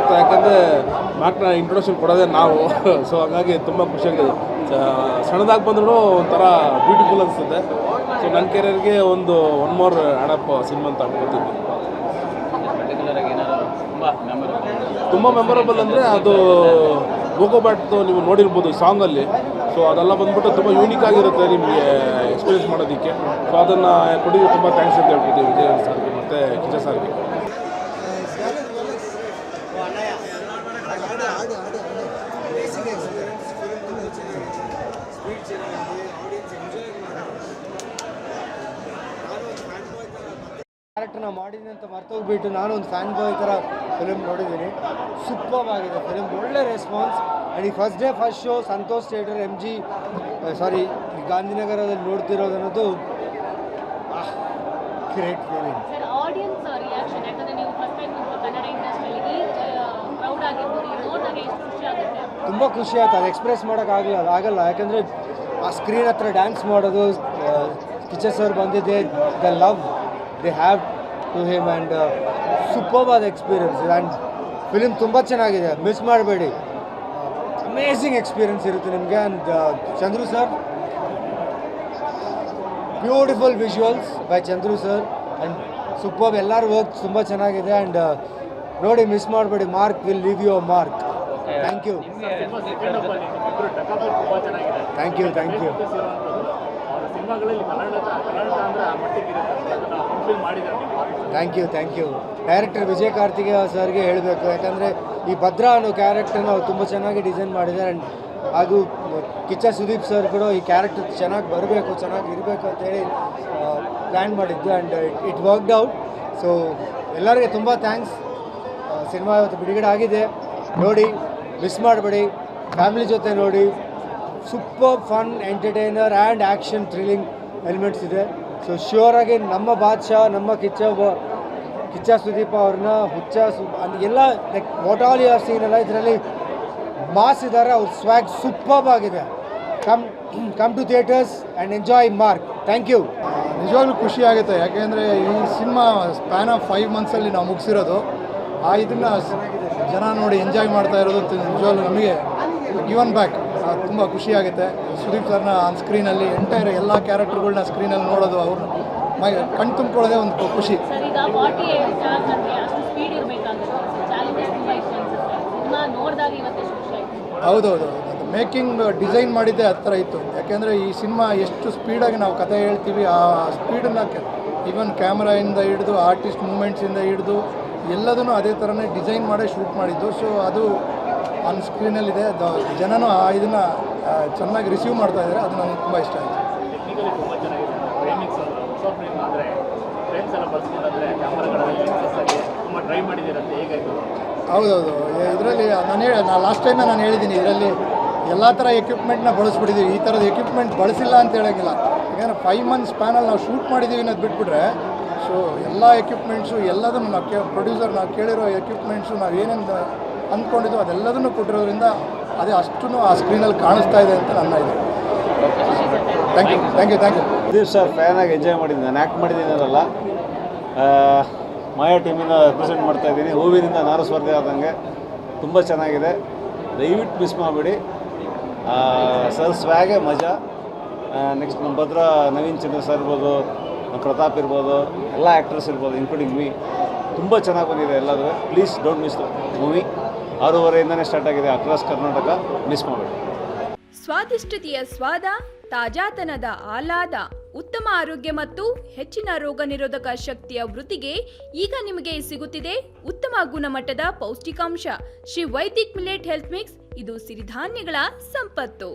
ಇರುತ್ತೆ, ಯಾಕಂದರೆ ಮ್ಯಾಕ್ನ ಇಂಟ್ರೊಡಕ್ಷನ್ ಕೊಡೋದೇ ನಾವು. ಸೊ ಹಾಗಾಗಿ ತುಂಬ ಖುಷಿಯಾಗಿದೆ. ಸಣ್ಣದಾಗಿ ಬಂದ್ರೂ ಒಂಥರ ಬ್ಯೂಟಿಫುಲ್ ಅನಿಸುತ್ತೆ. ಸೊ ನನ್ನ ಕೆರಿಯರ್ಗೆ ಒನ್ ಮೋರ್ ಆ್ಯಡಪ್ ಸಿನಿಮಾ ಅಂತ ಅನ್ಕೋತೀನಿ. ತುಂಬ ಮೆಮೊರಬಲ್ ಅಂದರೆ ಅದು ಗೋಗೋ ಬ್ಯಾಟ್ದು ನೀವು ನೋಡಿರ್ಬೋದು ಸಾಂಗಲ್ಲಿ. ಸೊ ಅದೆಲ್ಲ ಬಂದ್ಬಿಟ್ಟು ತುಂಬ ಯೂನಿಕ್ ಆಗಿರುತ್ತೆ ನಿಮಗೆ ಎಕ್ಸ್ಪೀರಿಯನ್ಸ್ ಮಾಡೋದಕ್ಕೆ. ಸೊ ಅದನ್ನು ಕೊಟ್ಟಿದ್ದು ತುಂಬ ಥ್ಯಾಂಕ್ಸ್ ಅಂತ ಹೇಳ್ಬೋದು ವಿಜಯ್ ಸರ್ಗೆ ಮತ್ತು ಕಿಚ್ಚ ಸರ್ಗೆ. ಕ್ಯಾರೆಕ್ಟರ್ನ ಮಾಡಿದ್ದೀನಿ ಅಂತ ಮರ್ತೋಗ್ಬಿಟ್ಟು ನಾನು ಒಂದು ಫ್ಯಾನ್ ಬಾಯ್ ಥರ ಫಿಲ್ಮ್ ನೋಡಿದ್ದೀನಿ. ಸೂಪರ್ ಆಗಿದೆ ಫಿಲ್ಮ್, ಒಳ್ಳೆ ರೆಸ್ಪಾನ್ಸ್. ಆ್ಯಂಡ್ ಈ first day first show Santosh theatre ಗಾಂಧಿನಗರದಲ್ಲಿ ನೋಡ್ತಿರೋದು ಅನ್ನೋದು ಗ್ರೇಟ್ ಫೀಲಿಂಗ್. ತುಂಬ ಖುಷಿ ಆಯ್ತು. ಅದು ಎಕ್ಸ್ಪ್ರೆಸ್ ಮಾಡೋಕ್ಕಾಗಲ್ಲ, ಯಾಕಂದರೆ ಆ ಸ್ಕ್ರೀನ್ ಹತ್ರ ಡ್ಯಾನ್ಸ್ ಮಾಡೋದು, ಕಿಚ್ಚ ಸರ್ ಬಂದಿದ್ದೆ, the love they have to him and super ಆದ ಎಕ್ಸ್ಪೀರಿಯನ್ಸ್. ಆ್ಯಂಡ್ ಫಿಲಿಮ್ ತುಂಬ ಚೆನ್ನಾಗಿದೆ, ಮಿಸ್ ಮಾಡಬೇಡಿ. ಅಮೇಝಿಂಗ್ ಎಕ್ಸ್ಪೀರಿಯನ್ಸ್ ಇರುತ್ತೆ ನಿಮಗೆ. And Chandru sir, beautiful visuals by Chandru sir and super. ಎಲ್ಲರೂ ವರ್ಕ್ ತುಂಬ ಚೆನ್ನಾಗಿದೆ. ಆ್ಯಂಡ್ ನೋಡಿ, ಮಿಸ್ ಮಾಡಬೇಡಿ. Mark will leave you a mark. Thank you. Thank you. Thank you. Director Vijay Karthikeya ಸರ್ಗೆ ಹೇಳಬೇಕು, ಯಾಕಂದರೆ ಈ ಭದ್ರಾ ಅನ್ನೋ ಕ್ಯಾರೆಕ್ಟರ್ನ ಅವ್ರು ತುಂಬ ಚೆನ್ನಾಗಿ ಡಿಸೈನ್ ಮಾಡಿದ್ದಾರೆ. ಆ್ಯಂಡ್ ಹಾಗೂ ಕಿಚ್ಚ ಸುದೀಪ್ ಸರ್ ಕೂಡ ಈ ಕ್ಯಾರೆಕ್ಟರ್ ಚೆನ್ನಾಗಿ ಬರಬೇಕು, ಚೆನ್ನಾಗಿ ಇರಬೇಕು ಅಂತೇಳಿ ಪ್ಲ್ಯಾನ್ ಮಾಡಿದ್ದು. And it worked out. So ಎಲ್ಲರಿಗೆ ತುಂಬ ಥ್ಯಾಂಕ್ಸ್. ಸಿನಿಮಾ ಇವತ್ತು ಬಿಡುಗಡೆ ಆಗಿದೆ, ನೋಡಿ, ಮಿಸ್ ಮಾಡಬೇಡಿ. ಫ್ಯಾಮಿಲಿ ಜೊತೆ ನೋಡಿ. Super fun, entertainer and action thrilling elements ಇದೆ. ಸೊ ಶ್ಯೂರಾಗಿ ನಮ್ಮ ಬಾದ್ಶಾ, ನಮ್ಮ ಕಿಚ್ಚ ಸುದೀಪ್ ಅವ್ರನ್ನ ಎಲ್ಲ like what all you have seen ಎಲ್ಲ ಇದರಲ್ಲಿ ಮಾಸ್ ಇದ್ದಾರೆ. ಅವ್ರ ಸ್ವ್ಯಾಗ್ ಸೂಪರ್ ಆಗಿದೆ. Come to theatres and enjoy Mark. Thank you. ನಿಜವಾಗ್ಲೂ ಖುಷಿ ಆಗುತ್ತೆ, ಯಾಕೆಂದರೆ ಈ ಸಿನಿಮಾ ಸ್ಪ್ಯಾನ್ ಆಫ್ 5 ಮಂತ್ಸಲ್ಲಿ ನಾವು ಮುಗಿಸಿರೋದು. ಇದನ್ನು ಜನ ನೋಡಿ ಎಂಜಾಯ್ ಮಾಡ್ತಾ ಇರೋದು ನಿಜವಾಗ್ಲೂ ನಮಗೆ ಗಿವನ್ ಬ್ಯಾಕ್. ತುಂಬ ಖುಷಿಯಾಗುತ್ತೆ. ಸುದೀಪ್ ಸರ್ನ ಆನ್ ಸ್ಕ್ರೀನಲ್ಲಿ ಎಂಟೈರ್ ಎಲ್ಲ ಕ್ಯಾರೆಕ್ಟರ್ಗಳನ್ನ ಸ್ಕ್ರೀನಲ್ಲಿ ನೋಡೋದು, ಅವ್ರನ್ನ ಕಣ್ ತುಂಬಿಕೊಳ್ಳೋದೇ ಒಂದು ಖುಷಿ. ಹೌದೌದು, ಅದು ಮೇಕಿಂಗ್ ಡಿಸೈನ್ ಮಾಡಿದ್ದೇ ಆ ಥರ ಇತ್ತು. ಯಾಕೆಂದರೆ ಈ ಸಿನಿಮಾ ಎಷ್ಟು ಸ್ಪೀಡಾಗಿ ನಾವು ಕಥೆ ಹೇಳ್ತೀವಿ, ಆ ಸ್ಪೀಡನ್ನು ಈವನ್ ಕ್ಯಾಮ್ರಾಯಿಂದ ಹಿಡಿದು ಆರ್ಟಿಸ್ಟ್ ಮೂಮೆಂಟ್ಸಿಂದ ಹಿಡಿದು ಎಲ್ಲದೂ ಅದೇ ಥರನೇ ಡಿಸೈನ್ ಮಾಡೇ ಶೂಟ್ ಮಾಡಿದ್ದು. ಸೊ ಅದು ಆನ್ ಸ್ಕ್ರೀನಲ್ಲಿದೆ. ಜನನೂ ಇದನ್ನು ಚೆನ್ನಾಗಿ ರಿಸೀವ್ ಮಾಡ್ತಾ ಇದ್ದಾರೆ. ಅದು ನನಗೆ ತುಂಬ ಇಷ್ಟ ಆಯಿತು. ಹೌದೌದು, ಇದರಲ್ಲಿ ನಾನು ಲಾಸ್ಟ್ ಟೈಮೇ ನಾನು ಹೇಳಿದ್ದೀನಿ, ಇದರಲ್ಲಿ ಎಲ್ಲ ಥರ ಎಕ್ವಿಪ್ಮೆಂಟ್ನ ಬಳಸ್ಬಿಟ್ಟಿದ್ದೀವಿ. ಈ ಥರದ ಎಕ್ವಿಪ್ಮೆಂಟ್ ಬಳಸಿಲ್ಲ ಅಂತ ಹೇಳೋಂಗಿಲ್ಲ. ಯಾಕಂದರೆ 5 ಮಂತ್ಸ್ ಸ್ಪ್ಯಾನಲ್ಲಿ ನಾವು ಶೂಟ್ ಮಾಡಿದ್ದೀವಿ ಅನ್ನೋದು ಬಿಟ್ಬಿಟ್ರೆ, ಸೊ ಎಲ್ಲ ಎಕ್ವಿಪ್ಮೆಂಟ್ಸು ಎಲ್ಲದನ್ನು ನಾವು ಪ್ರೊಡ್ಯೂಸರ್ ನಾವು ಕೇಳಿರೋ ಎಕ್ವಿಪ್ಮೆಂಟ್ಸು ನಾವು ಏನೇನು ಅಂದ್ಕೊಂಡಿದ್ದು ಅದೆಲ್ಲದನ್ನು ಕೊಟ್ಟಿರೋದ್ರಿಂದ ಅದೇ ಅಷ್ಟೂ ಆ ಸ್ಕ್ರೀನಲ್ಲಿ ಕಾಣಿಸ್ತಾ ಇದೆ ಅಂತ ನನ್ನ ಇದೆ. Thank you. ಸುದೀಪ್ ಸರ್ ಫ್ಯಾನಾಗಿ ಎಂಜಾಯ್ ಮಾಡಿದ್ದೀನಿ. ನಾನು ಆ್ಯಕ್ಟ್ ಮಾಡಿದ್ದೀನಲ್ಲ, ಮಾಯಾ ಟೀಮಿಂದ ರೆಪ್ರೆಸೆಂಟ್ ಮಾಡ್ತಾಯಿದ್ದೀನಿ. ಹೂವಿನಿಂದ ನಾರು ಸ್ವರ್ಗ ಆದಂಗೆ ತುಂಬ ಚೆನ್ನಾಗಿದೆ. ದಯವಿಟ್ಟು ಮಿಸ್ ಮಾಡಬೇಡಿ. ಸರ್ ಸ್ವ್ಯಾಗೇ ಮಜಾ. ನೆಕ್ಸ್ಟ್ ನಮ್ಮ ಭದ್ರಾ ನವೀನ್ ಚಂದ್ರ ಸರ್ ಇರ್ಬೋದು, ಪ್ರತಾಪ್ ಇರ್ಬೋದು, ಎಲ್ಲ ಆ್ಯಕ್ಟರ್ಸ್ ಇರ್ಬೋದು, ಇನ್ಕ್ಲೂಡಿಂಗ್ ಮೀ. ತುಂಬ ಚೆನ್ನಾಗಿ ಬಂದಿದೆ ಎಲ್ಲದೂ. Please don't miss the movie. 6:30ಇಂದನೇ ಸ್ಟಾರ್ಟ್ ಆಗಿದೆ ಅಕ್ರಾಸ್ ಕರ್ನಾಟಕ. ಮಿಸ್ ಮಾಡಬೇಡಿ. ಸ್ವಾದಿಷ್ಟತೆಯ ಸ್ವಾದ, ತಾಜಾತನದ ಆಹ್ಲಾದ, ಉತ್ತಮ ಆರೋಗ್ಯ ಮತ್ತು ಹೆಚ್ಚಿನ ರೋಗ ನಿರೋಧಕ ಶಕ್ತಿಯ ವೃದ್ಧಿಗೆ ಈಗ ನಿಮಗೆ ಸಿಗುತ್ತಿದೆ ಉತ್ತಮ ಗುಣಮಟ್ಟದ ಪೌಷ್ಟಿಕಾಂಶ. Shri Vaidik millet health mix. ಇದು ಸಿರಿಧಾನ್ಯಗಳ ಸಂಪತ್ತು.